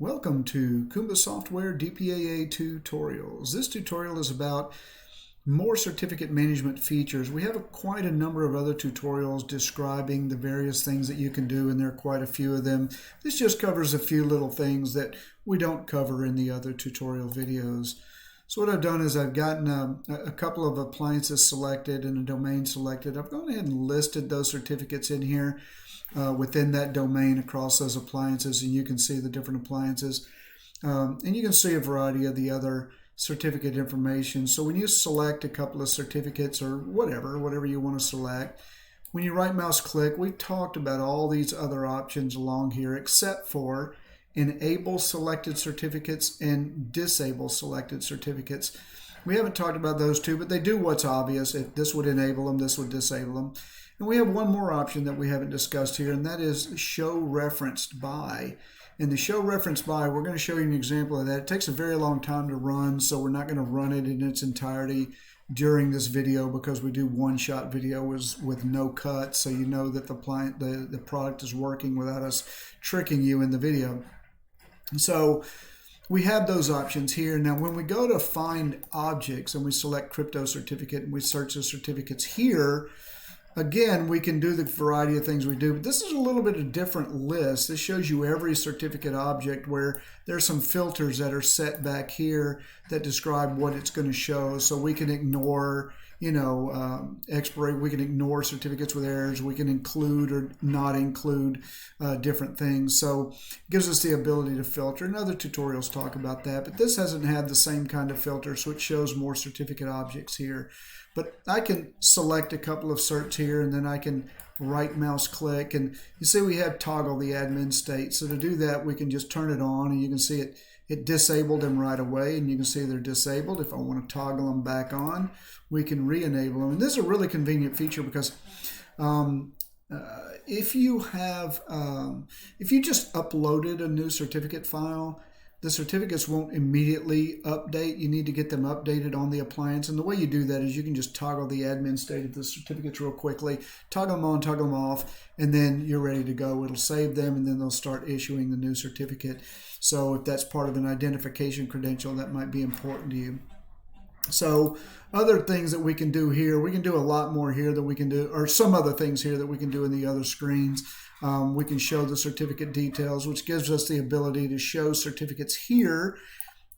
Welcome to Kumbasoft DPAA tutorials. This tutorial is about more certificate management features. We have quite a number of other tutorials describing the various things that you can do, and there are quite a few of them. This just covers a few little things that we don't cover in the other tutorial videos. So what I've done is I've gotten a couple of appliances selected and a domain selected. I've gone ahead and listed those certificates in here within that domain across those appliances, and you can see the different appliances. And you can see a variety of the other certificate information. So when you select a couple of certificates or whatever you want to select, when you right mouse click, we've talked about all these other options along here except for enable selected certificates and disable selected certificates. We haven't talked about those two, but they do what's obvious. If this would enable them, this would disable them. And we have one more option that we haven't discussed here, and that is show referenced by. In the show referenced by, we're going to show you an example of that. It takes a very long time to run, so we're not going to run it in its entirety during this video because we do one-shot videos with no cuts, so you know that the product is working without us tricking you in the video. So we have those options here. Now when we go to find objects and we select crypto certificate and we search the certificates here, again, we can do the variety of things we do, but this is a little bit of a different list. This shows you every certificate object where there's some filters that are set back here that describe what it's going to show. So we can ignore, expiry. We can ignore certificates with errors. We can include or not include different things. So it gives us the ability to filter, and other tutorials talk about that, but this hasn't had the same kind of filter, so it shows more certificate objects here. But I can select a couple of certs here, and then I can right mouse click, and you see we have toggle the admin state. So to do that, we can just turn it on, and you can see it disabled them right away, and you can see they're disabled. If I want to toggle them back on, we can re-enable them. And this is a really convenient feature because if you just uploaded a new certificate file, the certificates won't immediately update. You need to get them updated on the appliance. And the way you do that is you can just toggle the admin state of the certificates real quickly, toggle them on, toggle them off, and then you're ready to go. It'll save them, and then they'll start issuing the new certificate. So if that's part of an identification credential, that might be important to you. So other things that we can do here, we can do a lot more here that we can do, or some other things here that we can do in the other screens. We can show the certificate details, which gives us the ability to show certificates here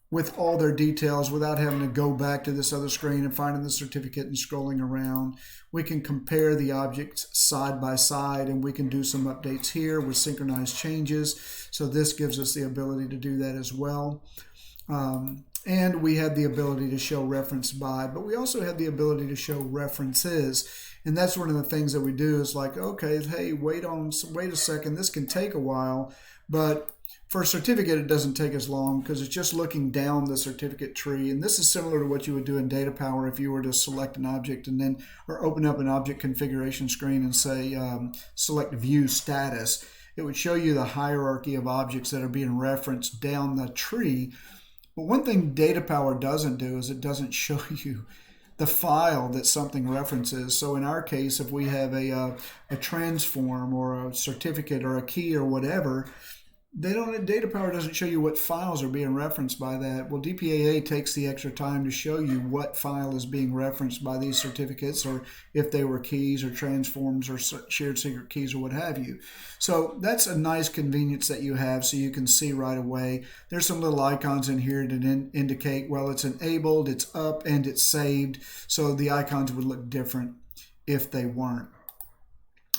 with all their details without having to go back to this other screen and finding the certificate and scrolling around. We can compare the objects side by side, and we can do some updates here with synchronized changes. So this gives us the ability to do that as well. And we have the ability to show reference by, but we also have the ability to show references. And that's one of the things that we do is like, okay, hey, wait a second, this can take a while, but for a certificate, it doesn't take as long because it's just looking down the certificate tree. And this is similar to what you would do in DataPower if you were to select an object and then, or open up an object configuration screen and say, select view status. It would show you the hierarchy of objects that are being referenced down the tree. But one thing DataPower doesn't do is it doesn't show you the file that something references. So in our case, if we have a transform or a certificate or a key or whatever, DataPower doesn't show you what files are being referenced by that. Well, DPAA takes the extra time to show you what file is being referenced by these certificates, or if they were keys or transforms or shared secret keys or what have you. So that's a nice convenience that you have, so you can see right away. There's some little icons in here to indicate, well, it's enabled, it's up, and it's saved. So the icons would look different if they weren't.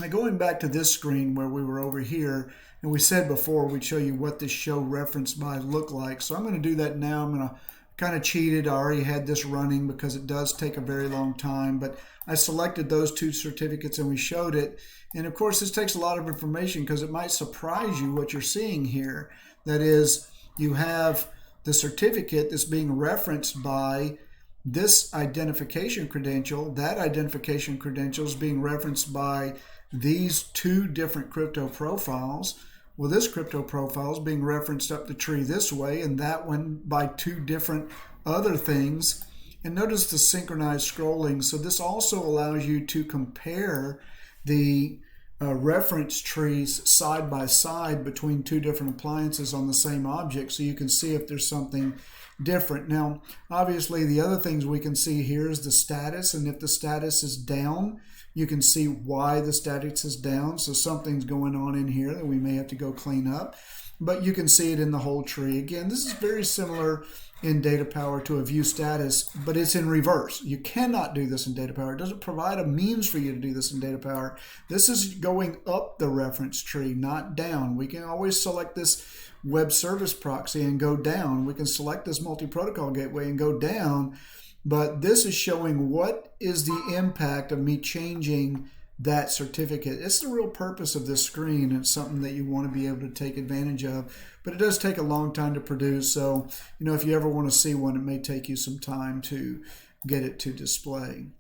Now going back to this screen where we were over here, and we said before we'd show you what this show reference by look like. So I'm going to do that now. I'm going to kind of cheat it. I already had this running because it does take a very long time, but I selected those two certificates and we showed it. And of course, this takes a lot of information because it might surprise you what you're seeing here. That is, you have the certificate that's being referenced by this identification credential. That identification credential is being referenced by these two different crypto profiles. Well, this crypto profile is being referenced up the tree this way, and that one by two different other things. And notice the synchronized scrolling. So this also allows you to compare the reference trees side by side between two different appliances on the same object, so you can see if there's something different. Now, obviously, the other things we can see here is the status, and if the status is down, you can see why the status is down. So something's going on in here that we may have to go clean up, but you can see it in the whole tree. Again, this is very similar in DataPower to a view status, but it's in reverse. You cannot do this in DataPower. It doesn't provide a means for you to do this in DataPower. This is going up the reference tree, not down. We can always select this web service proxy and go down. We can select this multi-protocol gateway and go down, but this is showing what is the impact of me changing that certificate. It's the real purpose of this screen. It's something that you want to be able to take advantage of, but it does take a long time to produce. So, if you ever want to see one, it may take you some time to get it to display.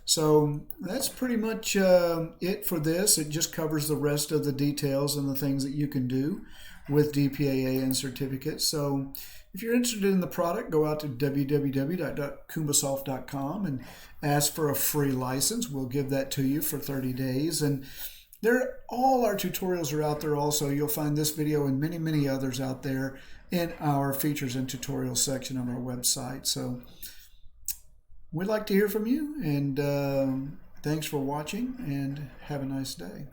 So that's pretty much it for this. It just covers the rest of the details and the things that you can do with DPAA and certificates. So if you're interested in the product, go out to www.kumbasoft.com and ask for a free license. We'll give that to you for 30 days. And all our tutorials are out there also. You'll find this video and many, many others out there in our features and tutorials section of our website. So we'd like to hear from you, and thanks for watching, and have a nice day.